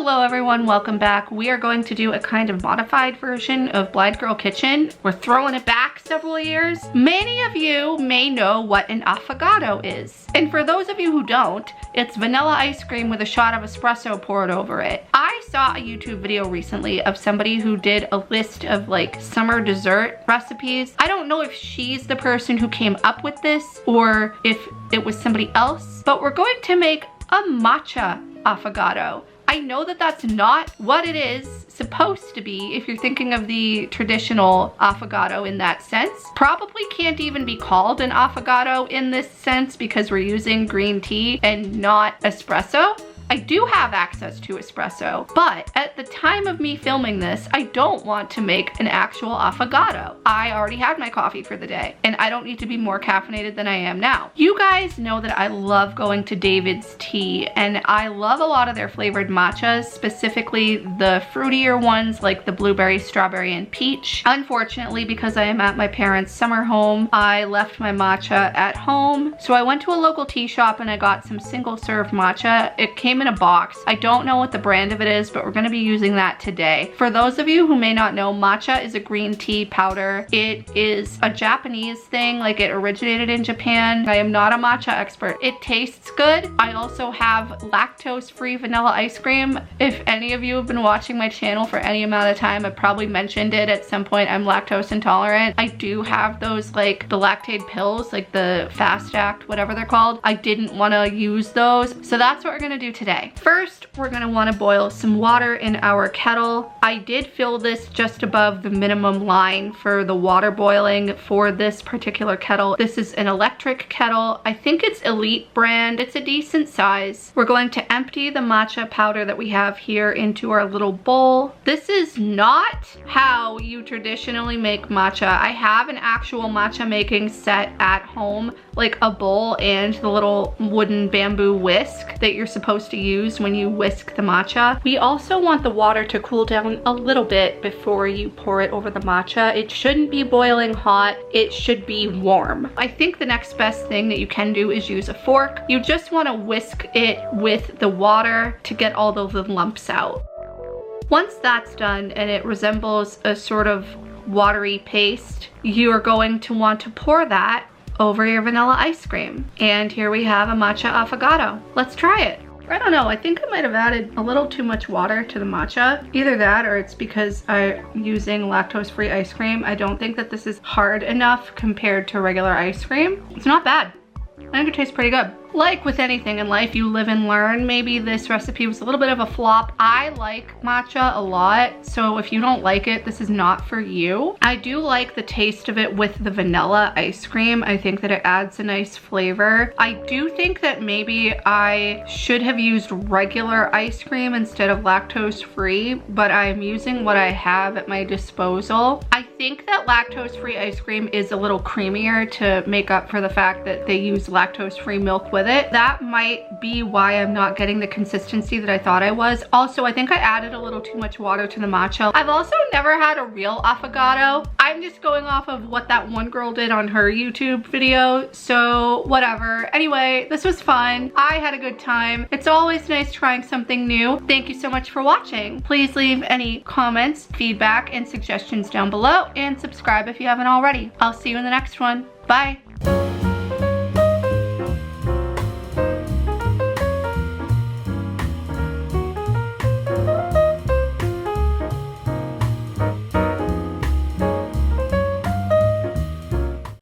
Hello everyone, welcome back. We are going to do a kind of modified version of Blind Girl Kitchen. We're throwing it back several years. Many of you may know what an affogato is. And for those of you who don't, it's vanilla ice cream with a shot of espresso poured over it. I saw a YouTube video recently of somebody who did a list of like summer dessert recipes. I don't know if she's the person who came up with this or if it was somebody else, but we're going to make a matcha affogato. I know that that's not what it is supposed to be if you're thinking of the traditional affogato in that sense. Probably can't even be called an affogato in this sense because we're using green tea and not espresso. I do have access to espresso, but at the time of me filming this, I don't want to make an actual affogato. I already had my coffee for the day, and I don't need to be more caffeinated than I am now. You guys know that I love going to David's Tea, and I love a lot of their flavored matchas, specifically the fruitier ones like the blueberry, strawberry, and peach. Unfortunately, because I am at my parents' summer home, I left my matcha at home. So I went to a local tea shop and I got some single serve matcha. It came in a box. I don't know what the brand of it is, but we're going to be using that today. For those of you who may not know, matcha is a green tea powder. It is a Japanese thing, like it originated in Japan. I am not a matcha expert. It tastes good. I also have lactose-free vanilla ice cream. If any of you have been watching my channel for any amount of time, I've probably mentioned it at some point. I'm lactose intolerant. I do have those, like the Lactaid pills, like the Fast Act, whatever they're called. I didn't want to use those, so that's what we're going to do today. First, we're gonna want to boil some water in our kettle. I did fill this just above the minimum line for the water boiling for this particular kettle. This is an electric kettle. I think it's Elite brand. It's a decent size. We're going to empty the matcha powder that we have here into our little bowl. This is not how you traditionally make matcha. I have an actual matcha making set at home, like a bowl and the little wooden bamboo whisk that you're supposed to use when you whisk the matcha. We also want the water to cool down a little bit before you pour it over the matcha. It shouldn't be boiling hot. It should be warm. I think the next best thing that you can do is use a fork. You just want to whisk it with the water to get all those lumps out. Once that's done and it resembles a sort of watery paste, you are going to want to pour that over your vanilla ice cream. And here we have a matcha affogato. Let's try it. I don't know, I think I might have added a little too much water to the matcha. Either that or it's because I'm using lactose-free ice cream. I don't think that this is hard enough compared to regular ice cream. It's not bad. I think it tastes pretty good. Like with anything in life, you live and learn. Maybe this recipe was a little bit of a flop. I like matcha a lot, so if you don't like it, this is not for you. I do like the taste of it with the vanilla ice cream. I think that it adds a nice flavor. I do think that maybe I should have used regular ice cream instead of lactose-free, but I'm using what I have at my disposal. I think that lactose-free ice cream is a little creamier to make up for the fact that they use lactose-free milk with it. That might be why I'm not getting the consistency that I thought I was. Also, I think I added a little too much water to the matcha. I've also never had a real affogato. I'm just going off of what that one girl did on her YouTube video, so whatever. Anyway, this was fun. I had a good time. It's always nice trying something new. Thank you so much for watching. Please leave any comments, feedback, and suggestions down below, and subscribe if you haven't already. I'll see you in the next one. Bye.